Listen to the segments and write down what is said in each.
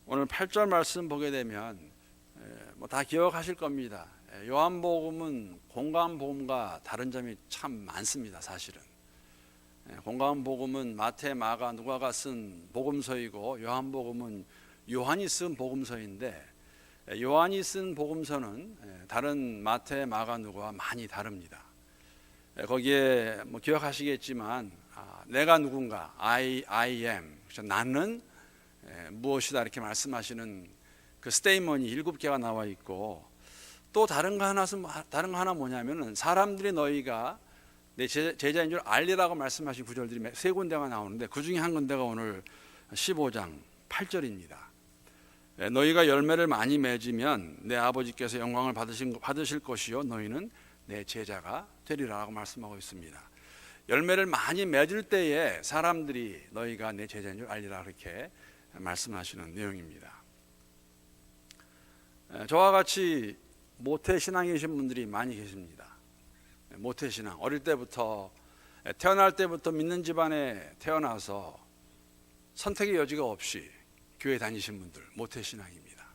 오늘 8절 말씀 보게 되면 뭐 다 기억하실 겁니다. 요한복음은 공관복음과 다른 점이 참 많습니다. 사실은 공관복음은 마태, 마가, 누가가 쓴 복음서이고 요한복음은 요한이 쓴 복음서인데 요한이 쓴 복음서는 다른 마태, 마가, 누가와 많이 다릅니다. 거기에 뭐 기억하시겠지만 내가 누군가 I am 나는 무엇이다 이렇게 말씀하시는 그 스테이먼이 7개가 나와 있고 또 다른 거 하나 뭐냐면은 사람들이 너희가 내 제자인 줄 알리라고 말씀하신 구절들이 3군데가 나오는데 그 중에 한 군데가 오늘 15장 8절입니다. 너희가 열매를 많이 맺으면 내 아버지께서 영광을 받으실 것이요 너희는 내 제자가 되리라고 말씀하고 있습니다. 열매를 많이 맺을 때에 사람들이 너희가 내 제자인 줄 알리라 그렇게 말씀하시는 내용입니다. 저와 같이 모태신앙이신 분들이 많이 계십니다. 모태신앙, 어릴 때부터 태어날 때부터 믿는 집안에 태어나서 선택의 여지가 없이 교회 다니신 분들, 모태신앙입니다.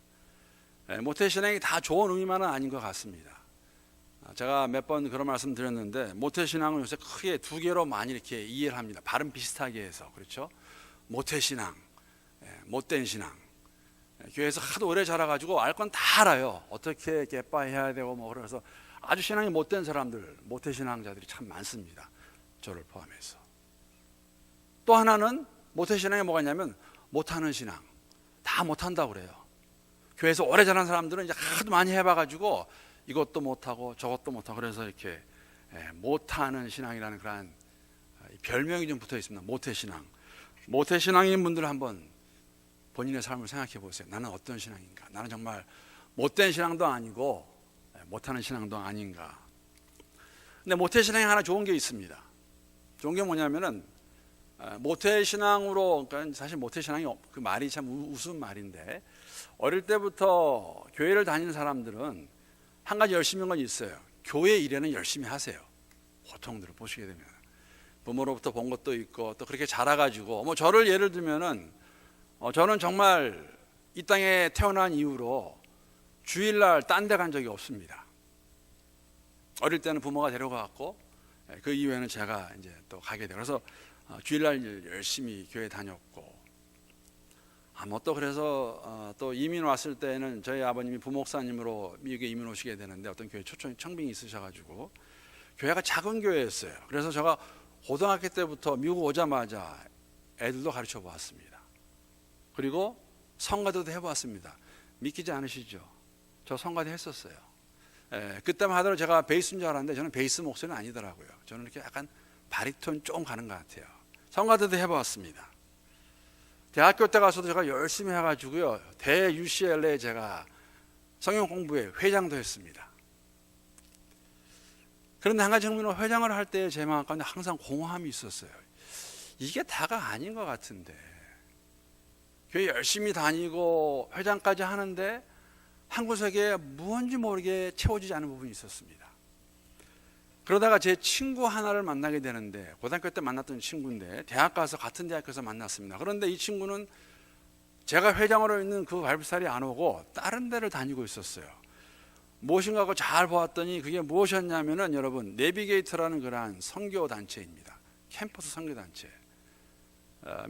모태신앙이 다 좋은 의미만은 아닌 것 같습니다. 제가 몇 번 그런 말씀 드렸는데 모태신앙은 요새 크게 2개로 많이 이렇게 이해를 합니다. 발음 비슷하게 해서. 그렇죠? 모태신앙, 못된 신앙. 교회에서 하도 오래 자라가지고 알 건 다 알아요. 어떻게 개빠해야 되고 뭐 그래서 아주 신앙이 못된 사람들, 모태신앙자들이 참 많습니다. 저를 포함해서. 또 하나는 모태신앙이 뭐가 있냐면 못하는 신앙. 다 못한다고 그래요. 교회에서 오래 자란 사람들은 이제 하도 많이 해봐가지고 이것도 못하고 저것도 못하고 그래서 이렇게 못하는 신앙이라는 그런 별명이 좀 붙어 있습니다. 모태신앙. 모태신앙인 분들 한번 본인의 삶을 생각해 보세요. 나는 어떤 신앙인가? 나는 정말 못된 신앙도 아니고 못하는 신앙도 아닌가? 근데 모태신앙에 하나 좋은 게 있습니다. 좋은 게 뭐냐면은 모태신앙으로, 그러니까 사실 모태신앙이 그 말이 참 우스운 말인데 어릴 때부터 교회를 다니는 사람들은 한 가지 열심인 건 있어요. 교회 일에는 열심히 하세요. 보통들을 보시게 되면 부모로부터 본 것도 있고 또 그렇게 자라가지고 뭐 저를 예를 들면은 저는 정말 이 땅에 태어난 이후로 주일날 딴 데 간 적이 없습니다. 어릴 때는 부모가 데려가고 그 이후에는 제가 이제 또 가게 돼요. 그래서 주일날 열심히 교회 다녔고 뭐 또 그래서 또 이민 왔을 때는 저희 아버님이 부목사님으로 미국에 이민 오시게 되는데 어떤 교회 청빙이 있으셔가지고 교회가 작은 교회였어요. 그래서 제가 고등학교 때부터 미국 오자마자 애들도 가르쳐 보았습니다. 그리고 성가대도 해보았습니다. 믿기지 않으시죠? 저 성가대 했었어요. 그때만 하더라도 제가 베이스인 줄 알았는데 저는 베이스 목소리는 아니더라고요. 저는 이렇게 약간 바리톤 좀 가는 것 같아요. 성가대도 해보았습니다. 대학교 때 가서도 제가 열심히 해가지고요. 대 UCLA에 제가 성경 공부회 회장도 했습니다. 그런데 한 가지 흥미로운 회장을 할 때 제 마음 가운데 항상 공허함이 있었어요. 이게 다가 아닌 것 같은데 교회 열심히 다니고 회장까지 하는데 한 구석에 무언지 모르게 채워지지 않은 부분이 있었습니다. 그러다가 제 친구 하나를 만나게 되는데 고등학교 때 만났던 친구인데 대학 가서 같은 대학교에서 만났습니다. 그런데 이 친구는 제가 회장으로 있는 그 발부살이 안 오고 다른 데를 다니고 있었어요. 무엇인가 하고 잘 보았더니 그게 무엇이었냐면은 여러분 내비게이터라는 그러한 선교 단체입니다. 캠퍼스 선교 단체.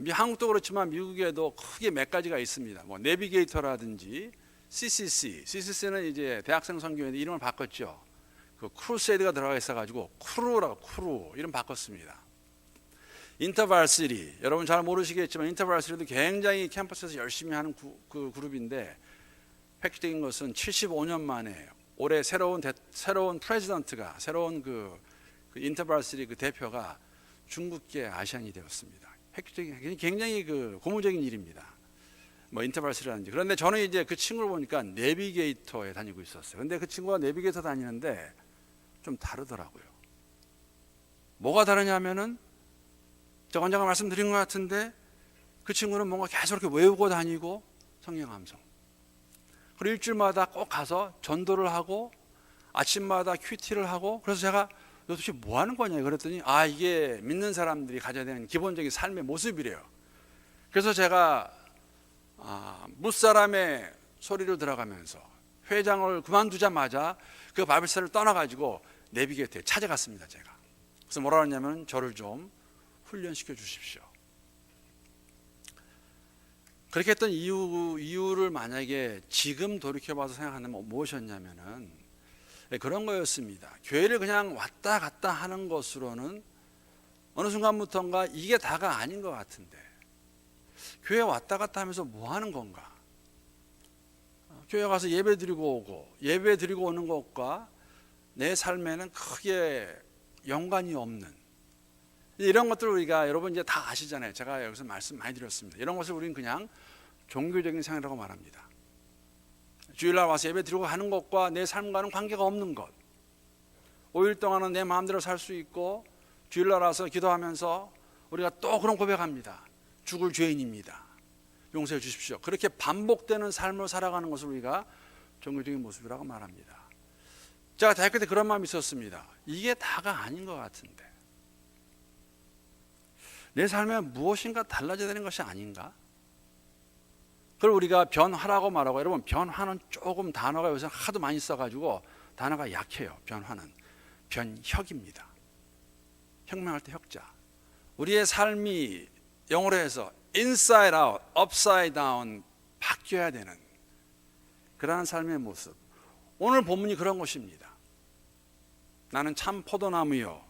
한국도 그렇지만 미국에도 크게 몇 가지가 있습니다. 뭐 내비게이터라든지 CCC는 이제 대학생 선교회인데 이름을 바꿨죠. 그 크루세이드가 들어가 있어가지고 크루 이름 바꿨습니다. 인터발시리 여러분 잘 모르시겠지만 인터발시리도 굉장히 캠퍼스에서 열심히 하는 그 그룹인데 획기적인 것은 75년 만에 올해 새로운 프레지던트가 새로운 그 인터발시리 그 대표가 중국계 아시안이 되었습니다. 획기적인 굉장히 그 고무적인 일입니다. 뭐 인터발시라든지. 그런데 저는 이제 그 친구를 보니까 내비게이터에 다니고 있었어요. 근데 그 친구가 내비게이터 다니는데 좀 다르더라고요. 뭐가 다르냐면은 제가 언젠가 말씀드린 것 같은데 그 친구는 뭔가 계속 이렇게 외우고 다니고 성경 암송. 그리고 일주일마다 꼭 가서 전도를 하고 아침마다 큐티를 하고 그래서 제가 너 도대체 뭐 하는 거냐 그랬더니 이게 믿는 사람들이 가져야 되는 기본적인 삶의 모습이래요. 그래서 제가 무사람의 소리를 들어가면서 회장을 그만두자마자 그 바벨사를 떠나가지고 네비 곁에 찾아갔습니다. 제가. 그래서 뭐라 하냐면 저를 좀 훈련시켜 주십시오. 그렇게 했던 이유를 만약에 지금 돌이켜봐서 생각한다면 무엇이었냐면은 그런 거였습니다. 교회를 그냥 왔다 갔다 하는 것으로는 어느 순간부터인가 이게 다가 아닌 것 같은데 교회 왔다 갔다 하면서 뭐 하는 건가? 교회 가서 예배 드리고 오고 예배 드리고 오는 것과 내 삶에는 크게 연관이 없는 이런 것들을 우리가 여러분 이제 다 아시잖아요. 제가 여기서 말씀 많이 드렸습니다. 이런 것을 우리는 그냥 종교적인 생활이라고 말합니다. 주일날 와서 예배 드리고 하는 것과 내 삶과는 관계가 없는 것. 5일 동안은 내 마음대로 살 수 있고 주일날 와서 기도하면서 우리가 또 그런 고백합니다. 죽을 죄인입니다. 용서해 주십시오. 그렇게 반복되는 삶을 살아가는 것을 우리가 종교적인 모습이라고 말합니다. 제가 대학교 때 그런 마음이 있었습니다. 이게 다가 아닌 것 같은데 내 삶에 무엇인가 달라져야 되는 것이 아닌가? 그걸 우리가 변화라고 말하고, 여러분 변화는 조금 단어가 요새 하도 많이 써가지고 단어가 약해요. 변화는 변혁입니다. 혁명할 때 혁자. 우리의 삶이 영어로 해서 inside out, upside down 바뀌어야 되는 그러한 삶의 모습. 오늘 본문이 그런 것입니다. 나는 참 포도나무요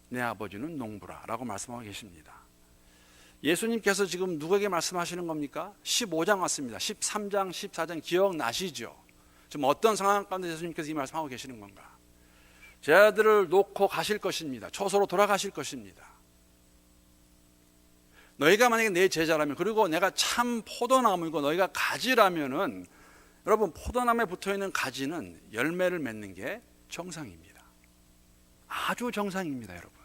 내 아버지는 농부라 라고 말씀하고 계십니다. 예수님께서 지금 누구에게 말씀하시는 겁니까? 15장 왔습니다. 13장, 14장 기억나시죠? 지금 어떤 상황 가운데 예수님께서 이 말씀하고 계시는 건가? 제 아들을 놓고 가실 것입니다. 초소로 돌아가실 것입니다. 너희가 만약에 내 제자라면, 그리고 내가 참 포도나무이고 너희가 가지라면은, 여러분 포도나무에 붙어있는 가지는 열매를 맺는 게 정상입니다. 아주 정상입니다. 여러분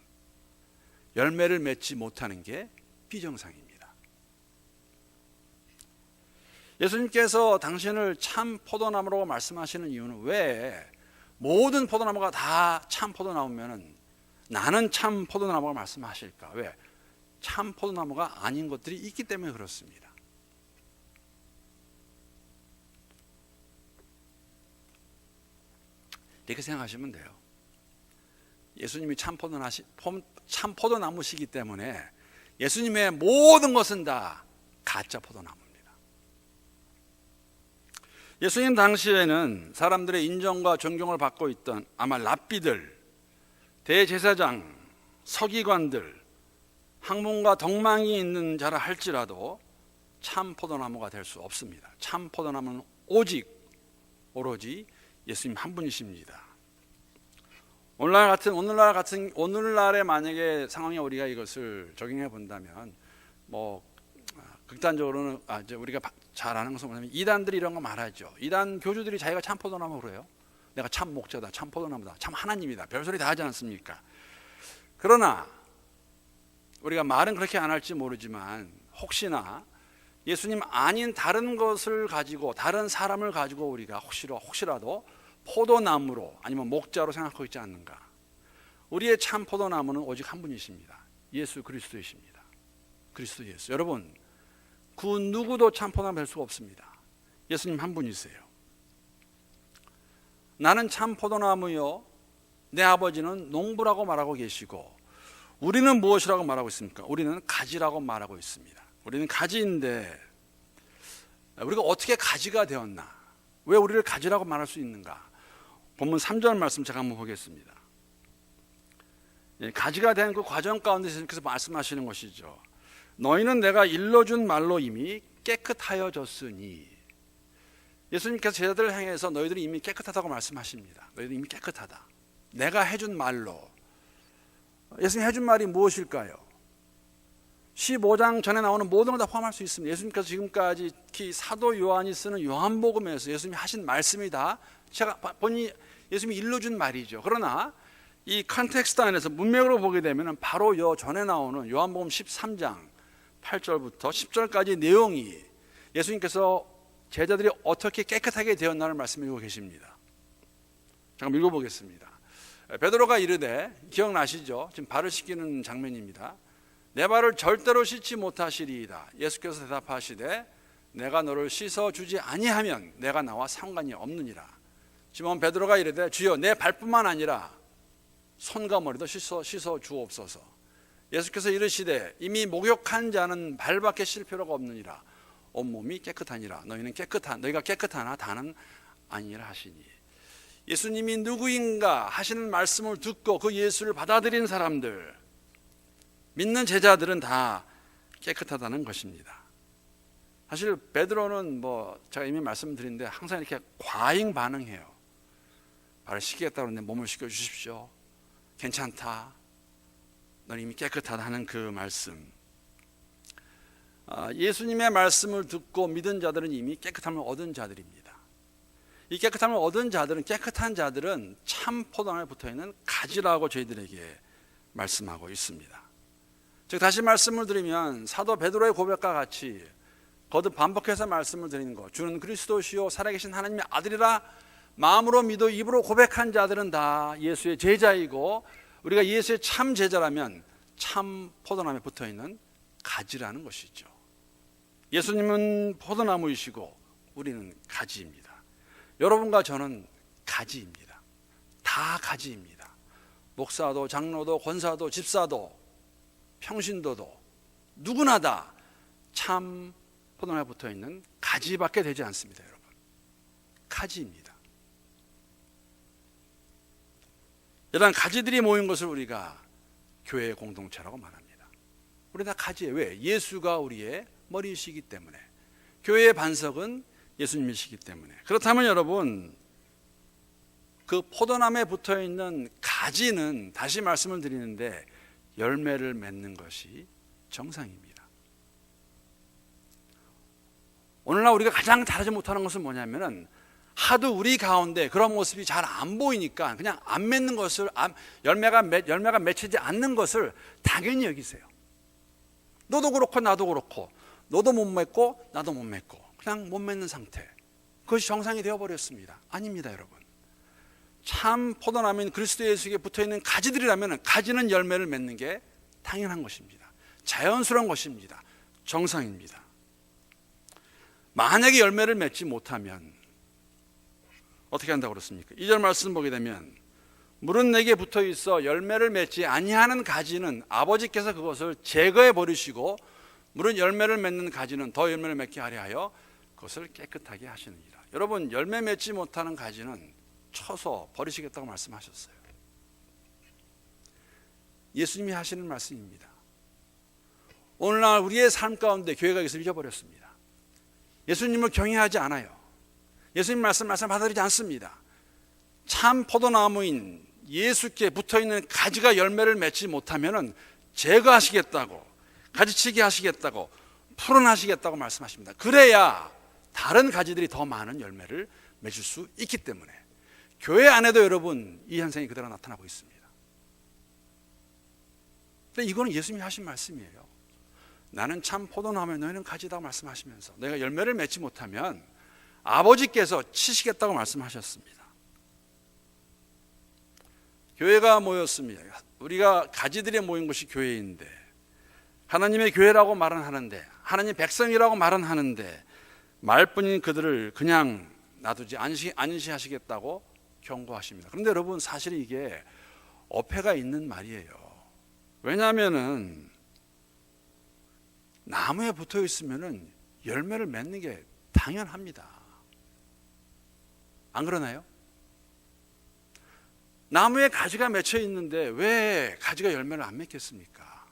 열매를 맺지 못하는 게 비정상입니다. 예수님께서 당신을 참 포도나무라고 말씀하시는 이유는, 왜 모든 포도나무가 다 참 포도나무면 나는 참 포도나무가 말씀하실까? 왜? 참 포도나무가 아닌 것들이 있기 때문에 그렇습니다. 이렇게 생각하시면 돼요. 예수님이 참 포도나무시기 때문에 예수님의 모든 것은 다 가짜 포도나무입니다. 예수님 당시에는 사람들의 인정과 존경을 받고 있던 아마 랍비들, 대제사장, 서기관들, 학문과 덕망이 있는 자라 할지라도 참 포도나무가 될 수 없습니다. 참 포도나무는 오로지 예수님 한 분이십니다. 오늘날의 만약에 상황에 우리가 이것을 적용해 본다면, 극단적으로는 이제 우리가 잘 아는 것은 뭐냐면, 이단들이 이런 거 말하죠. 이단 교주들이 자기가 참 포도나무 그래요. 내가 참 목자다, 참 포도나무다, 참 하나님이다, 별소리 다 하지 않습니까? 그러나 우리가 말은 그렇게 안 할지 모르지만, 혹시나 예수님 아닌 다른 것을 가지고, 다른 사람을 가지고 우리가 혹시라도 포도나무로 아니면 목자로 생각하고 있지 않는가? 우리의 참 포도나무는 오직 한 분이십니다. 예수 그리스도이십니다. 그리스도 예수. 여러분 그 누구도 참 포도나무 될 수가 없습니다. 예수님 한 분이세요. 나는 참 포도나무요 내 아버지는 농부라고 말하고 계시고, 우리는 무엇이라고 말하고 있습니까? 우리는 가지라고 말하고 있습니다. 우리는 가지인데 우리가 어떻게 가지가 되었나? 왜 우리를 가지라고 말할 수 있는가? 본문 3절 말씀 제가 한번 보겠습니다. 가지가 된 그 과정 가운데 예수님께서 말씀하시는 것이죠. 너희는 내가 일러준 말로 이미 깨끗하여졌으니. 예수님께서 제자들을 향해서 너희들이 이미 깨끗하다고 말씀하십니다. 너희들 이미 깨끗하다. 내가 해준 말로. 예수님 해준 말이 무엇일까요? 15장 전에 나오는 모든 걸 다 포함할 수 있습니다. 예수님께서 지금까지 특히 사도 요한이 쓰는 요한복음에서 예수님이 하신 말씀이 다 제가 본인이 예수님이 일러준 말이죠. 그러나 이 컨텍스트 안에서 문맥으로 보게 되면 바로 요 전에 나오는 요한복음 13장 8절부터 10절까지 내용이 예수님께서 제자들이 어떻게 깨끗하게 되었나를 말씀해주고 계십니다. 잠깐 읽어보겠습니다. 베드로가 이르되, 기억나시죠? 지금 발을 씻기는 장면입니다. 내 발을 절대로 씻지 못하시리이다. 예수께서 대답하시되 내가 너를 씻어주지 아니하면 내가 나와 상관이 없느니라. 시몬 베드로가 이르되 주여 내 발뿐만 아니라 손과 머리도 씻어 주옵소서. 예수께서 이르시되 이미 목욕한 자는 발밖에 씻을 필요가 없느니라. 온몸이 깨끗하니라. 너희가 깨끗하나 다는 아니라 하시니. 예수님이 누구인가 하시는 말씀을 듣고 그 예수를 받아들인 사람들, 믿는 제자들은 다 깨끗하다는 것입니다. 사실 베드로는 제가 이미 말씀드린데 항상 이렇게 과잉 반응해요. 발을 씻기겠다고 하는데 몸을 씻겨주십시오. 괜찮다. 넌 이미 깨끗하다 하는 그 말씀. 예수님의 말씀을 듣고 믿은 자들은 이미 깨끗함을 얻은 자들입니다. 이 깨끗함을 얻은 자들은, 깨끗한 자들은 참 포도나무에 붙어있는 가지라고 저희들에게 말씀하고 있습니다. 즉 다시 말씀을 드리면 사도 베드로의 고백과 같이 거듭 반복해서 말씀을 드리는 것, 주는 그리스도시요 살아계신 하나님의 아들이라 마음으로 믿어 입으로 고백한 자들은 다 예수의 제자이고, 우리가 예수의 참 제자라면 참 포도나무에 붙어있는 가지라는 것이죠. 예수님은 포도나무이시고 우리는 가지입니다. 여러분과 저는 가지입니다. 다 가지입니다. 목사도 장로도 권사도 집사도 평신도도 누구나 다 참 포도나무에 붙어있는 가지밖에 되지 않습니다. 여러분, 가지입니다. 이런 가지들이 모인 것을 우리가 교회의 공동체라고 말합니다. 우리 다 가지예요. 왜? 예수가 우리의 머리이시기 때문에, 교회의 반석은 예수님이시기 때문에. 그렇다면 여러분, 그 포도나무에 붙어있는 가지는 다시 말씀을 드리는데 열매를 맺는 것이 정상입니다. 오늘날 우리가 가장 잘하지 못하는 것은 뭐냐면은 하도 우리 가운데 그런 모습이 잘 안 보이니까 그냥 안 맺는 것을, 열매가 맺히지 않는 것을 당연히 여기세요. 너도 그렇고 나도 그렇고, 너도 못 맺고 나도 못 맺고, 그냥 못 맺는 상태. 그것이 정상이 되어버렸습니다. 아닙니다, 여러분. 참 포도나무인 그리스도 예수에게 붙어있는 가지들이라면 가지는 열매를 맺는 게 당연한 것입니다. 자연스러운 것입니다. 정상입니다. 만약에 열매를 맺지 못하면 어떻게 한다고 그렇습니까? 2절 말씀 보게 되면 물은 내게 붙어 있어 열매를 맺지 아니하는 가지는 아버지께서 그것을 제거해 버리시고 물은 열매를 맺는 가지는 더 열매를 맺게 하려 하여 그것을 깨끗하게 하시느니라. 여러분, 열매 맺지 못하는 가지는 쳐서 버리시겠다고 말씀하셨어요. 예수님이 하시는 말씀입니다. 오늘날 우리의 삶 가운데 교회가 여기서 잊어버렸습니다. 예수님을 경외하지 않아요. 예수님 말씀 받아들이지 않습니다. 참 포도나무인 예수께 붙어있는 가지가 열매를 맺지 못하면 제거하시겠다고, 가지치기 하시겠다고, 풀어나시겠다고 말씀하십니다. 그래야 다른 가지들이 더 많은 열매를 맺을 수 있기 때문에 교회 안에도 여러분 이 현상이 그대로 나타나고 있습니다. 근데 이거는 예수님이 하신 말씀이에요. 나는 참 포도나무에 너희는 가지다 말씀하시면서 내가 열매를 맺지 못하면 아버지께서 치시겠다고 말씀하셨습니다. 교회가 모였습니다. 우리가 가지들이 모인 것이 교회인데, 하나님의 교회라고 말은 하는데, 하나님 백성이라고 말은 하는데 말뿐인 그들을 그냥 놔두지 안시하시겠다고 경고하십니다. 그런데 여러분, 사실 이게 어폐가 있는 말이에요. 왜냐하면은 나무에 붙어 있으면은 열매를 맺는 게 당연합니다. 안 그러나요? 나무에 가지가 맺혀 있는데 왜 가지가 열매를 안 맺겠습니까?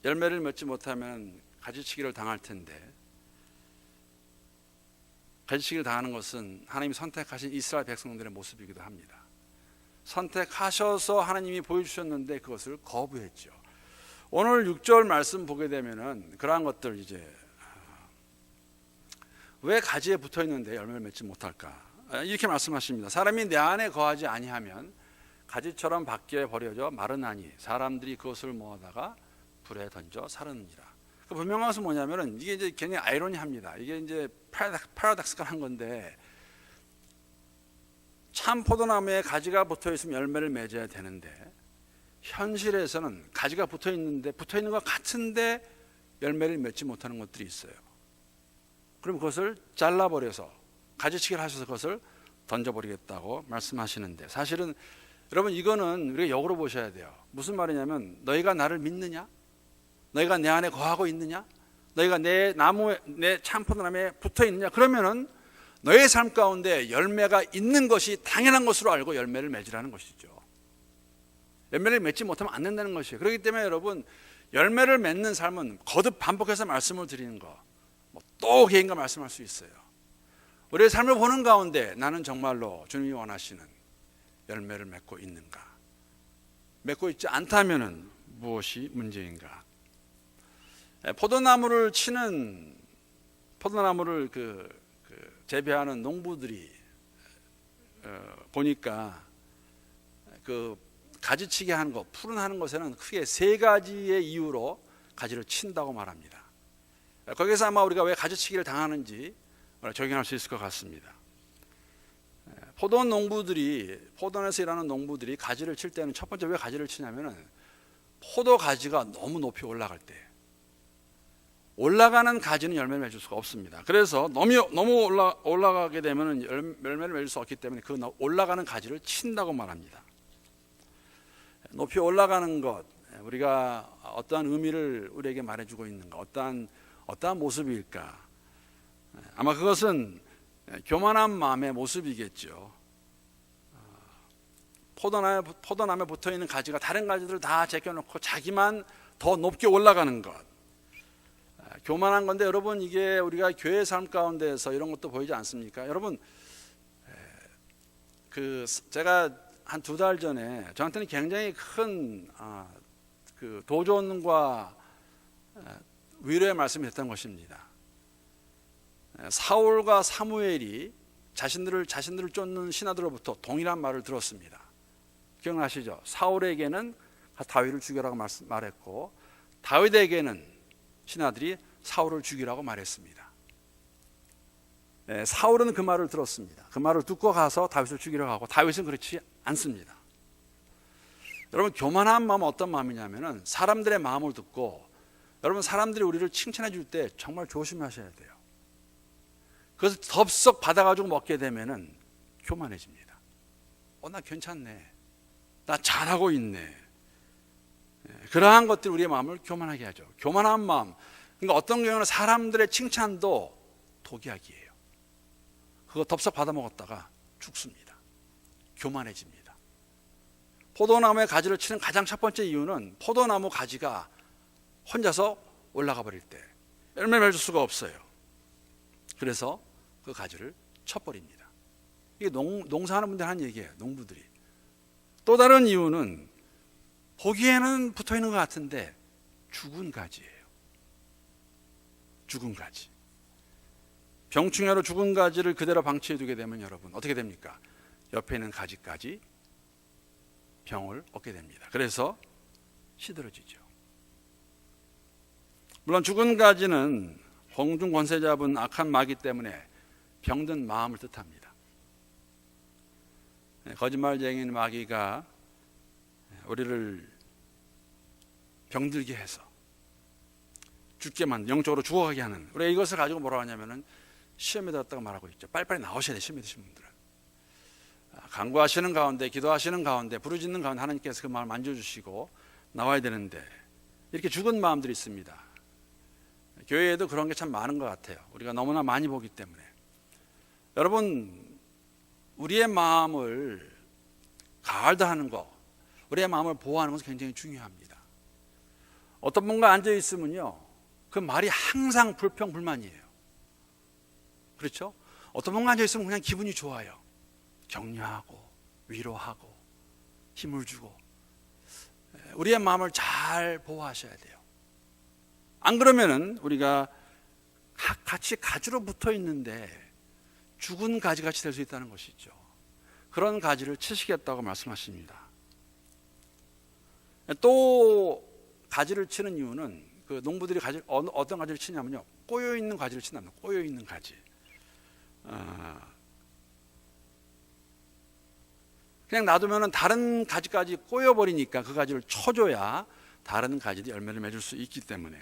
열매를 맺지 못하면 가지치기를 당할 텐데, 가지치기를 당하는 것은 하나님이 선택하신 이스라엘 백성들의 모습이기도 합니다. 선택하셔서 하나님이 보여주셨는데 그것을 거부했죠. 오늘 6절 말씀 보게 되면은 그러한 것들, 이제 왜 가지에 붙어 있는데 열매를 맺지 못할까? 이렇게 말씀하십니다. 사람이 내 안에 거하지 아니하면 가지처럼 밖에 버려져 마르나니 사람들이 그것을 모아다가 불에 던져 사르느니라. 분명한 것은 뭐냐면은 이게 이제 굉장히 아이러니합니다. 이게 이제 파라닥스한 건데, 참 포도나무에 가지가 붙어 있으면 열매를 맺어야 되는데 현실에서는 가지가 붙어 있는 것 같은데 열매를 맺지 못하는 것들이 있어요. 그럼 그것을 잘라버려서 가지치기를 하셔서 그것을 던져버리겠다고 말씀하시는데, 사실은 여러분 이거는 우리가 역으로 보셔야 돼요. 무슨 말이냐면, 너희가 나를 믿느냐? 너희가 내 안에 거하고 있느냐? 너희가 내 참포도나무에 붙어 있느냐? 그러면은 너의 삶 가운데 열매가 있는 것이 당연한 것으로 알고 열매를 맺으라는 것이죠. 열매를 맺지 못하면 안 된다는 것이에요. 그렇기 때문에 여러분, 열매를 맺는 삶은 거듭 반복해서 말씀을 드리는 거, 또 개인과 말씀할 수 있어요. 우리의 삶을 보는 가운데 나는 정말로 주님이 원하시는 열매를 맺고 있는가? 맺고 있지 않다면은 무엇이 문제인가? 포도나무를 재배하는 농부들이 보니까 그 가지치기 하는 것, 푸른하는 것에는 크게 세 가지의 이유로 가지를 친다고 말합니다. 거기서 아마 우리가 왜 가지치기를 당하는지 적용할 수 있을 것 같습니다. 포도원에서 일하는 농부들이 가지를 칠 때는 첫 번째 왜 가지를 치냐면은 포도 가지가 너무 높이 올라갈 때, 올라가는 가지는 열매를 맺을 수가 없습니다. 그래서 너무 올라가게 되면 열매를 맺을 수 없기 때문에 그 올라가는 가지를 친다고 말합니다. 높이 올라가는 것, 우리가 어떠한 의미를 우리에게 말해주고 있는가, 어떠한 모습일까? 아마 그것은 교만한 마음의 모습이겠죠. 포도나무에 붙어있는 가지가 다른 가지들을 다 제껴놓고 자기만 더 높게 올라가는 것, 교만한 건데, 여러분 이게 우리가 교회 삶 가운데서 이런 것도 보이지 않습니까? 여러분, 제가 한 2달 전에 저한테는 굉장히 큰 도전과 위로의 말씀이 됐던 것입니다. 사울과 사무엘이 자신들을 쫓는 신하들로부터 동일한 말을 들었습니다. 기억나시죠? 사울에게는 다윗을 죽여라고 말했고, 다윗에게는 신하들이 사울을 죽이라고 말했습니다. 사울은 그 말을 들었습니다. 그 말을 듣고 가서 다윗을 죽이려고 하고, 다윗은 그렇지 않습니다. 여러분, 교만한 마음은 어떤 마음이냐면은 사람들의 마음을 듣고, 여러분 사람들이 우리를 칭찬해 줄 때 정말 조심하셔야 돼요. 그래서 덥석 받아가지고 먹게 되면은 교만해집니다. 나 괜찮네, 나 잘하고 있네. 그러한 것들이 우리의 마음을 교만하게 하죠. 교만한 마음, 그러니까 어떤 경우는 사람들의 칭찬도 독약이에요. 그거 덥석 받아 먹었다가 죽습니다. 교만해집니다. 포도나무에 가지를 치는 가장 첫 번째 이유는 포도나무 가지가 혼자서 올라가 버릴 때 열매를 맺을 수가 없어요. 그래서 그 가지를 쳐버립니다. 이게 농사하는 분들 하는 얘기예요. 농부들이. 또 다른 이유는 보기에는 붙어있는 것 같은데 죽은 가지예요. 죽은 가지. 병충해로 죽은 가지를 그대로 방치해 두게 되면 여러분 어떻게 됩니까? 옆에 있는 가지까지 병을 얻게 됩니다. 그래서 시들어지죠. 물론 죽은 가지는 공중 권세 잡은 악한 마귀 때문에 병든 마음을 뜻합니다. 거짓말쟁이인 마귀가 우리를 병들게 해서 죽게만, 영적으로 죽어가게 하는, 우리가 이것을 가지고 뭐라고 하냐면은 시험에 들었다고 말하고 있죠. 빨리빨리 나오셔야 돼요. 시험에 드신 분들은. 간구하시는 가운데, 기도하시는 가운데, 부르짖는 가운데 하나님께서 그 마음을 만져주시고 나와야 되는데 이렇게 죽은 마음들이 있습니다. 교회에도 그런 게 참 많은 것 같아요. 우리가 너무나 많이 보기 때문에. 여러분, 우리의 마음을 가을다하는 거, 우리의 마음을 보호하는 것은 굉장히 중요합니다. 어떤 분과 앉아 있으면요, 그 말이 항상 불평불만이에요. 그렇죠? 어떤 분과 앉아 있으면 그냥 기분이 좋아요. 격려하고 위로하고 힘을 주고. 우리의 마음을 잘 보호하셔야 돼요. 안 그러면은 우리가 같이 가지로 붙어 있는데 죽은 가지같이 될 수 있다는 것이죠. 그런 가지를 치시겠다고 말씀하십니다. 또 가지를 치는 이유는 그 농부들이 어떤 가지를 치냐면요, 꼬여 있는 가지를 친답니다. 꼬여 있는 가지. 그냥 놔두면 다른 가지까지 꼬여버리니까 그 가지를 쳐줘야 다른 가지도 열매를 맺을 수 있기 때문에.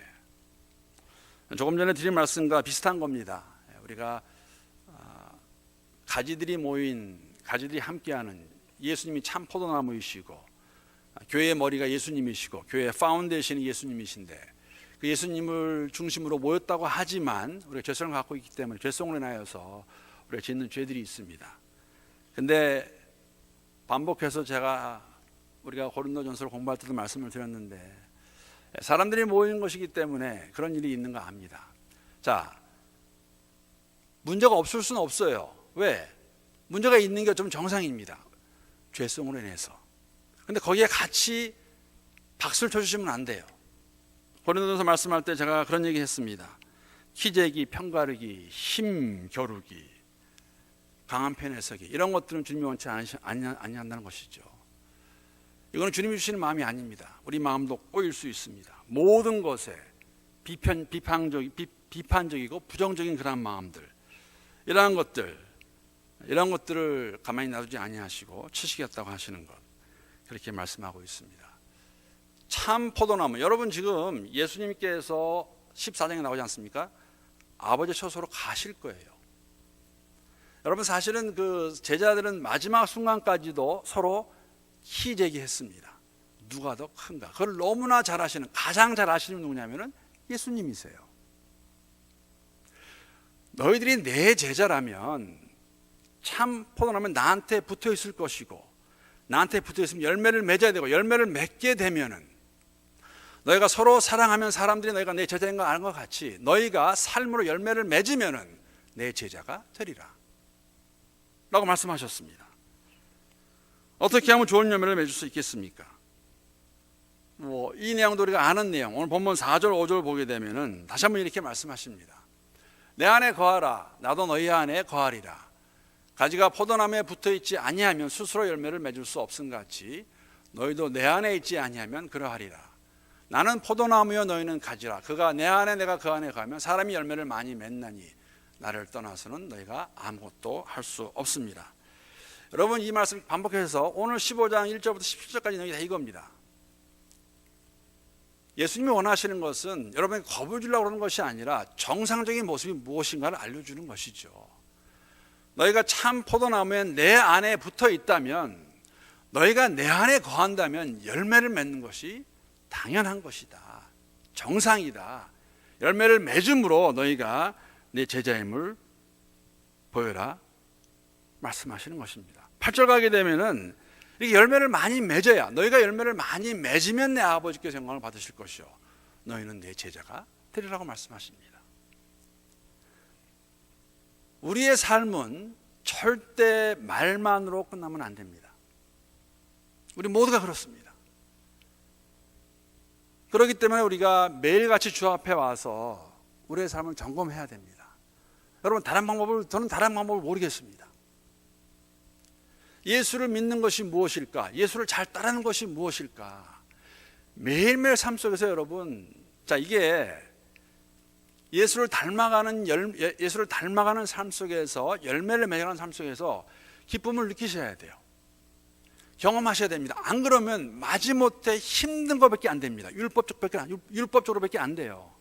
조금 전에 드린 말씀과 비슷한 겁니다. 우리가 가지들이 모인, 가지들이 함께하는 예수님이 참 포도나무이시고 교회의 머리가 예수님이시고 교회의 파운데이션이 예수님이신데 그 예수님을 중심으로 모였다고 하지만 우리가 죄성을 갖고 있기 때문에 죄성으로 인하여서 우리가 짓는 죄들이 있습니다. 근데 반복해서 우리가 고린도전서를 공부할 때도 말씀을 드렸는데 사람들이 모이는 것이기 때문에 그런 일이 있는 거 압니다. 자, 문제가 없을 수는 없어요. 왜? 문제가 있는 게 좀 정상입니다. 죄성으로 인해서. 근데 거기에 같이 박수를 쳐주시면 안 돼요. 고린도전서 말씀할 때 제가 그런 얘기 했습니다. 키재기, 편가르기, 힘 겨루기, 강한 편에 서기, 이런 것들은 주님이 원치 아니한다는 것이죠. 이거는 주님이 주시는 마음이 아닙니다. 우리 마음도 꼬일 수 있습니다. 모든 것에 비판적이고 부정적인 그런 마음들, 이런 것들을 가만히 놔두지 아니하시고 치시겠다고 하시는 것, 그렇게 말씀하고 있습니다. 참 포도나무, 여러분 지금 예수님께서 14장에 나오지 않습니까? 아버지 처소로 가실 거예요. 여러분 사실은 그 제자들은 마지막 순간까지도 서로 희재기했습니다. 누가 더 큰가? 그걸 너무나 잘 아시는, 가장 잘 아시는 누구냐면은 예수님이세요. 너희들이 내 제자라면 참 포도나무는 나한테 붙어 있을 것이고, 나한테 붙어 있으면 열매를 맺어야 되고, 열매를 맺게 되면은 너희가 서로 사랑하면 사람들이 너희가 내 제자인 걸 아는 것 같이 너희가 삶으로 열매를 맺으면은 내 제자가 되리라 라고 말씀하셨습니다. 어떻게 하면 좋은 열매를 맺을 수 있겠습니까? 이 내용도 우리가 아는 내용, 오늘 본문 4절 5절 보게 되면은 다시 한번 이렇게 말씀하십니다. 내 안에 거하라, 나도 너희 안에 거하리라. 가지가 포도나무에 붙어있지 아니하면 스스로 열매를 맺을 수 없음같이 너희도 내 안에 있지 아니하면 그러하리라. 나는 포도나무여 너희는 가지라. 그가 내 안에 내가 그 안에 가면 사람이 열매를 많이 맺나니 나를 떠나서는 너희가 아무것도 할 수 없습니다. 여러분 이 말씀 반복해서 오늘 15장 1절부터 17절까지 내용이 다 이겁니다. 예수님이 원하시는 것은 여러분이 겁을 주려고 그러는 것이 아니라 정상적인 모습이 무엇인가를 알려주는 것이죠. 너희가 참 포도나무에 내 안에 붙어 있다면, 너희가 내 안에 거한다면 열매를 맺는 것이 당연한 것이다, 정상이다. 열매를 맺음으로 너희가 내 제자임을 보여라 말씀하시는 것입니다. 8절 가게 되면은 이렇게 열매를 많이 맺어야, 너희가 열매를 많이 맺으면 내 아버지께서 영광을 받으실 것이요 너희는 내 제자가 되리라고 말씀하십니다. 우리의 삶은 절대 말만으로 끝나면 안 됩니다. 우리 모두가 그렇습니다. 그렇기 때문에 우리가 매일같이 주 앞에 와서 우리의 삶을 점검해야 됩니다. 여러분 저는 다른 방법을 모르겠습니다. 예수를 믿는 것이 무엇일까? 예수를 잘 따르는 것이 무엇일까? 매일매일 삶 속에서 여러분, 이게 예수를 닮아가는 삶 속에서, 열매를 맺어가는 삶 속에서 기쁨을 느끼셔야 돼요. 경험하셔야 됩니다. 안 그러면 마지못해 힘든 것밖에 안 됩니다. 율법적으로밖에 안 돼요.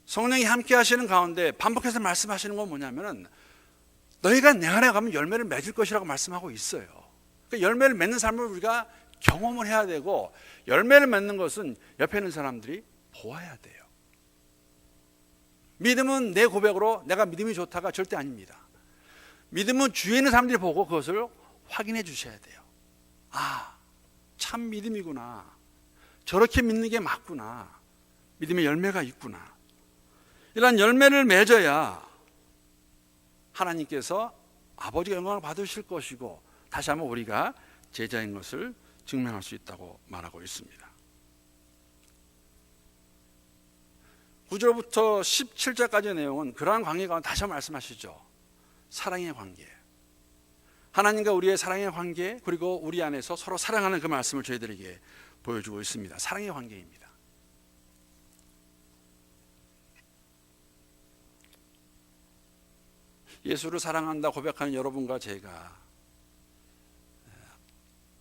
성령이 함께 하시는 가운데 반복해서 말씀하시는 건 뭐냐면은 너희가 내 안에 가면 열매를 맺을 것이라고 말씀하고 있어요. 그러니까 열매를 맺는 삶을 우리가 경험을 해야 되고, 열매를 맺는 것은 옆에 있는 사람들이 보아야 돼요. 믿음은 내 고백으로 내가 믿음이 좋다가 절대 아닙니다. 믿음은 주위에 있는 사람들이 보고 그것을 확인해 주셔야 돼요. 아, 참 믿음이구나. 저렇게 믿는 게 맞구나. 믿음의 열매가 있구나. 이런 열매를 맺어야 하나님께서 아버지가 영광을 받으실 것이고, 다시 한번 우리가 제자인 것을 증명할 수 있다고 말하고 있습니다. 9절부터 17절까지의 내용은 그러한 관계가 다시 한번 말씀하시죠. 사랑의 관계, 하나님과 우리의 사랑의 관계, 그리고 우리 안에서 서로 사랑하는 그 말씀을 저희들에게 보여주고 있습니다. 사랑의 관계입니다. 예수를 사랑한다 고백하는 여러분과 제가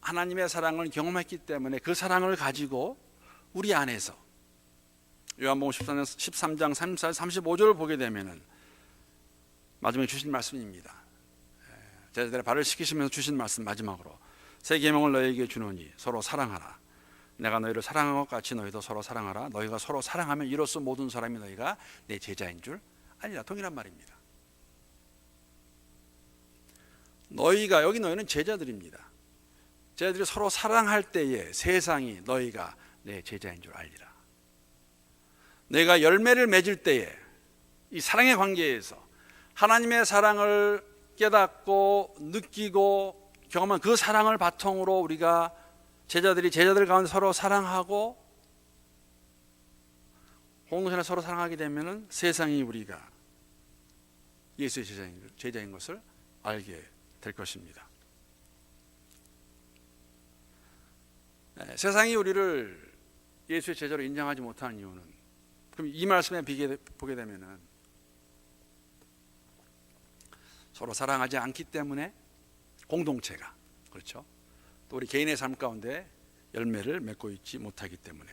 하나님의 사랑을 경험했기 때문에 그 사랑을 가지고 우리 안에서 요한복음 13장 34, 35절을 보게 되면은 마지막에 주신 말씀입니다. 제자들의 발을 씻기시면서 주신 말씀 마지막으로 새 계명을 너희에게 주노니 서로 사랑하라. 내가 너희를 사랑한 것 같이 너희도 서로 사랑하라. 너희가 서로 사랑하면 이로써 모든 사람이 너희가 내 제자인 줄 아니라. 동일한 말입니다. 너희가, 여기 너희는 제자들입니다. 제자들이 서로 사랑할 때에 세상이 너희가 내 제자인 줄 알리라. 너희가 열매를 맺을 때에 이 사랑의 관계에서 하나님의 사랑을 깨닫고 느끼고 경험한 그 사랑을 바탕으로 우리가 제자들 가운데 서로 사랑하고 공동체를 서로 사랑하게 되면 세상이 우리가 예수의 제자인 것을 알게 될 것입니다. 세상이 우리를 예수의 제자로 인정하지 못하는 이유는, 그럼 이 말씀에 보게 되면은 서로 사랑하지 않기 때문에 공동체가, 그렇죠? 또 우리 개인의 삶 가운데 열매를 맺고 있지 못하기 때문에.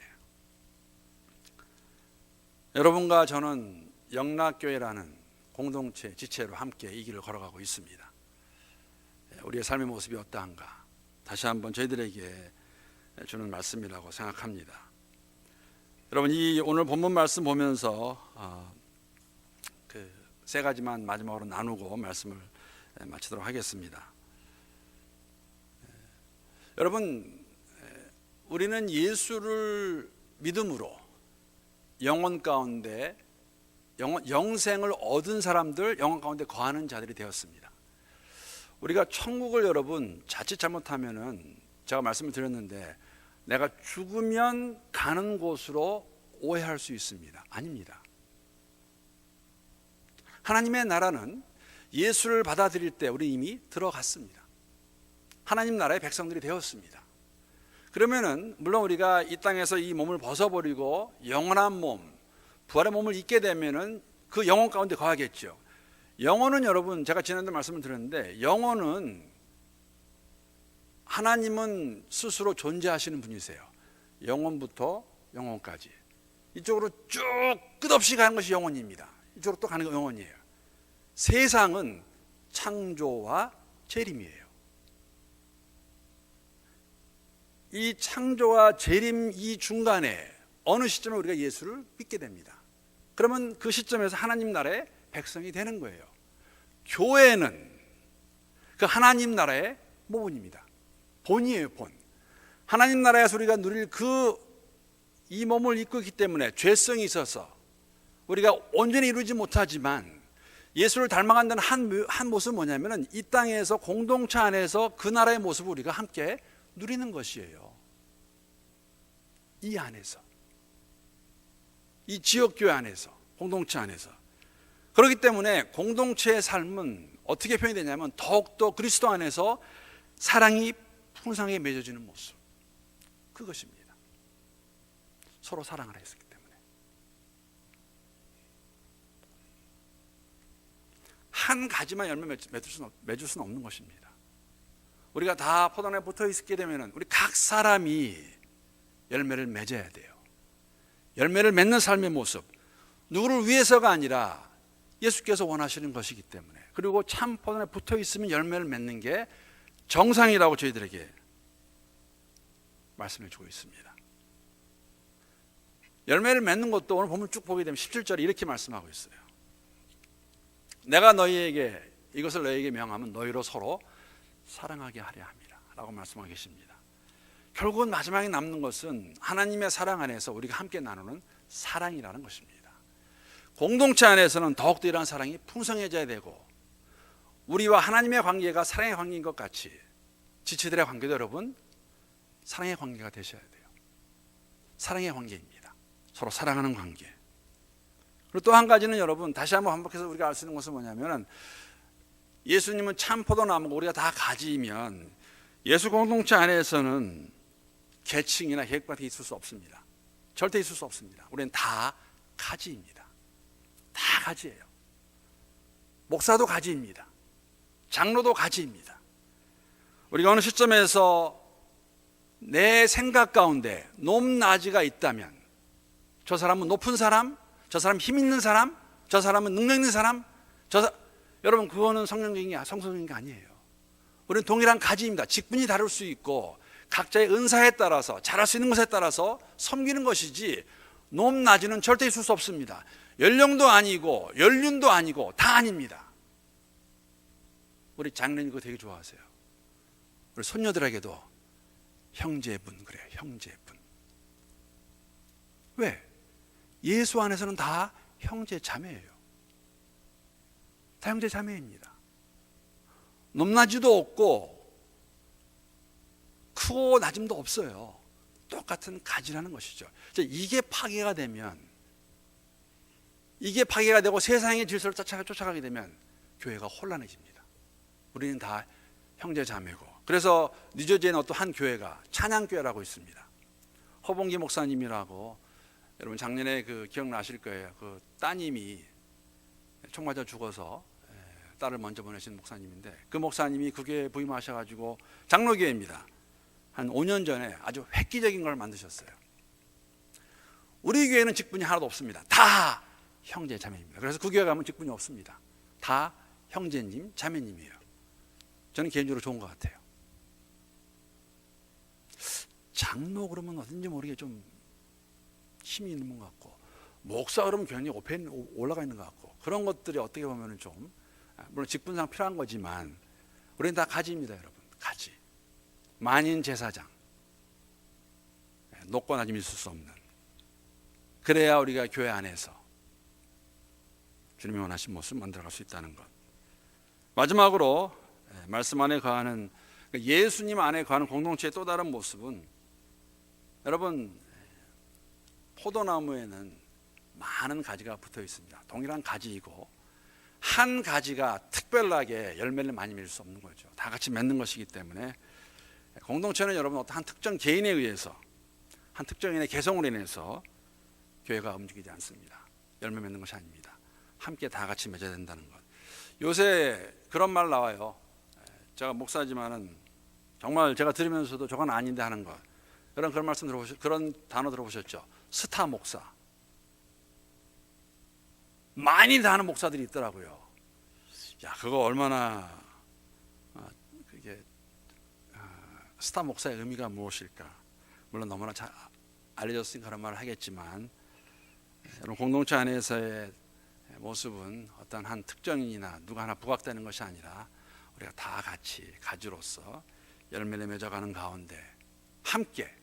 여러분과 저는 영락교회라는 공동체 지체로 함께 이 길을 걸어가고 있습니다. 우리의 삶의 모습이 어떠한가 다시 한번 저희들에게 주는 말씀이라고 생각합니다. 여러분, 이 오늘 본문 말씀 보면서 그 세 가지만 마지막으로 나누고 말씀을 마치도록 하겠습니다. 여러분, 우리는 예수를 믿음으로 영혼 가운데 영생을 얻은 사람들, 영혼 가운데 거하는 자들이 되었습니다. 우리가 천국을 여러분 자칫 잘못하면은, 제가 말씀을 드렸는데 내가 죽으면 가는 곳으로 오해할 수 있습니다. 아닙니다. 하나님의 나라는 예수를 받아들일 때 우리 이미 들어갔습니다. 하나님 나라의 백성들이 되었습니다. 그러면은 물론 우리가 이 땅에서 이 몸을 벗어버리고 영원한 몸, 부활의 몸을 입게 되면은 그 영혼 가운데 거하겠죠. 영혼은 여러분, 제가 지난주에 말씀을 드렸는데, 영혼은 하나님은 스스로 존재하시는 분이세요. 영혼부터 영혼까지 이쪽으로 쭉 끝없이 가는 것이 영혼입니다. 이쪽으로 또 가는 게 영혼이에요. 세상은 창조와 재림이에요. 이 창조와 재림 이 중간에 어느 시점에 우리가 예수를 믿게 됩니다. 그러면 그 시점에서 하나님 나라의 백성이 되는 거예요. 교회는 그 하나님 나라의 모본입니다. 본이에요, 본. 하나님 나라에서 우리가 누릴 이 몸을 입고 있기 때문에 죄성이 있어서 우리가 온전히 이루지 못하지만, 예수를 닮아간다는 한 모습은 뭐냐면은 이 땅에서 공동체 안에서 그 나라의 모습을 우리가 함께 누리는 것이에요. 이 안에서, 이 지역교회 안에서, 공동체 안에서. 그렇기 때문에 공동체의 삶은 어떻게 표현이 되냐면 더욱더 그리스도 안에서 사랑이 풍성하게 맺어지는 모습, 그것입니다. 서로 사랑하라 했었기 때문에. 한 가지만 열매 맺을 수는 없는 것입니다. 우리가 다 포도나무에 붙어 있게 되면 우리 각 사람이 열매를 맺어야 돼요. 열매를 맺는 삶의 모습, 누구를 위해서가 아니라 예수께서 원하시는 것이기 때문에. 그리고 참 포도나무에 붙어 있으면 열매를 맺는 게 정상이라고 저희들에게 말씀해 주고 있습니다. 열매를 맺는 것도 오늘 보면 쭉 보게 되면 17절에 이렇게 말씀하고 있어요. 내가 너희에게 이것을 너희에게 명하면 너희로 서로 사랑하게 하려 함이라 라고 말씀하고 계십니다. 결국은 마지막에 남는 것은 하나님의 사랑 안에서 우리가 함께 나누는 사랑이라는 것입니다. 공동체 안에서는 더욱더 이러한 사랑이 풍성해져야 되고, 우리와 하나님의 관계가 사랑의 관계인 것 같이 지체들의 관계도 여러분 사랑의 관계가 되셔야 돼요. 사랑의 관계입니다. 서로 사랑하는 관계. 그리고 또 한 가지는 여러분, 다시 한번 반복해서 우리가 알 수 있는 것은 뭐냐면은, 예수님은 참 포도나무고 우리가 다 가지이면 예수 공동체 안에서는 계층이나 계획 같은 게 있을 수 없습니다. 절대 있을 수 없습니다. 우리는 다 가지입니다. 다 가지예요. 목사도 가지입니다. 장로도 가지입니다. 우리가 어느 시점에서 내 생각 가운데 높낮이가 있다면 저 사람은 높은 사람, 저 사람 힘 있는 사람, 저 사람은 능력 있는 사람, 여러분 그거는 성성적인 게 아니에요. 우리는 동일한 가지입니다. 직분이 다를 수 있고 각자의 은사에 따라서 잘할 수 있는 것에 따라서 섬기는 것이지 높낮이는 절대 있을 수 없습니다. 연령도 아니고 연륜도 아니고 다 아닙니다. 우리 장로님 그거 되게 좋아하세요. 우리 손녀들에게도 형제분 그래요. 형제분. 왜? 예수 안에서는 다 형제 자매예요. 다 형제 자매입니다. 높낮이도 없고 크고 낮음도 없어요. 똑같은 가지라는 것이죠. 이게 파괴가 되고 세상의 질서를 쫓아가게 되면 교회가 혼란해집니다. 우리는 다 형제 자매고. 그래서 뉴저지에는 어떤 한 교회가 찬양교회라고 있습니다. 허봉기 목사님이라고, 여러분 작년에 그 기억나실 거예요. 그 따님이 총 맞아 죽어서 딸을 먼저 보내신 목사님인데, 그 목사님이 그 교회에 부임하셔가지고 장로교회입니다. 한 5년 전에 아주 획기적인 걸 만드셨어요. 우리 교회는 직분이 하나도 없습니다. 다 형제 자매입니다. 그래서 그 교회 가면 직분이 없습니다. 다 형제님 자매님이에요. 저는 개인적으로 좋은 것 같아요. 장로 그러면 어딘지 모르게 좀 힘이 있는 것 같고, 목사 그러면 굉장히 올라가 있는 것 같고, 그런 것들이 어떻게 보면 좀, 물론 직분상 필요한 거지만 우리는 다 가지입니다. 여러분, 가지. 만인 제사장, 높고 낮음이 있을 수 없는, 그래야 우리가 교회 안에서 주님이 원하신 모습을 만들어갈 수 있다는 것. 마지막으로 말씀 안에 거하는, 예수님 안에 거하는 공동체의 또 다른 모습은, 여러분 포도나무에는 많은 가지가 붙어 있습니다. 동일한 가지이고 한 가지가 특별하게 열매를 많이 맺을 수 없는 거죠. 다 같이 맺는 것이기 때문에 공동체는 여러분 어떤 한 특정 개인에 의해서, 한 특정인의 개성으로 인해서 교회가 움직이지 않습니다. 열매 맺는 것이 아닙니다. 함께 다 같이 맺어야 된다는 것. 요새 그런 말 나와요. 제가 목사지만은 정말 제가 들으면서도 저건 아닌데 하는 것. 그런 말씀 그런 단어 들어보셨죠? 스타 목사. 많이 다하는 목사들이 있더라고요. 야, 그거 얼마나 그게 스타 목사의 의미가 무엇일까? 물론 너무나 잘 알려졌으니까 그런 말을 하겠지만, 여러분 공동체 안에서의 모습은 어떤 한 특정인이나 누가 하나 부각되는 것이 아니라 우리가 다 같이 가지로서 열매를 맺어가는 가운데 함께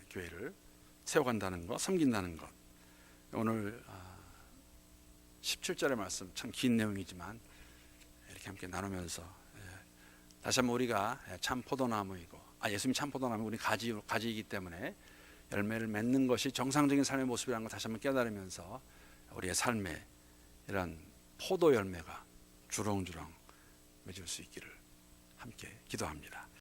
교회를 세워간다는 것, 섬긴다는 것. 오늘 17절의 말씀 참 긴 내용이지만 이렇게 함께 나누면서 다시 한번 우리가 참 포도나무이고, 예수님이 참 포도나무, 우리 가지이기 때문에 열매를 맺는 것이 정상적인 삶의 모습이라는 걸 다시 한번 깨달으면서 우리의 삶에 이런 포도 열매가 주렁주렁 맺을 수 있기를 함께 기도합니다.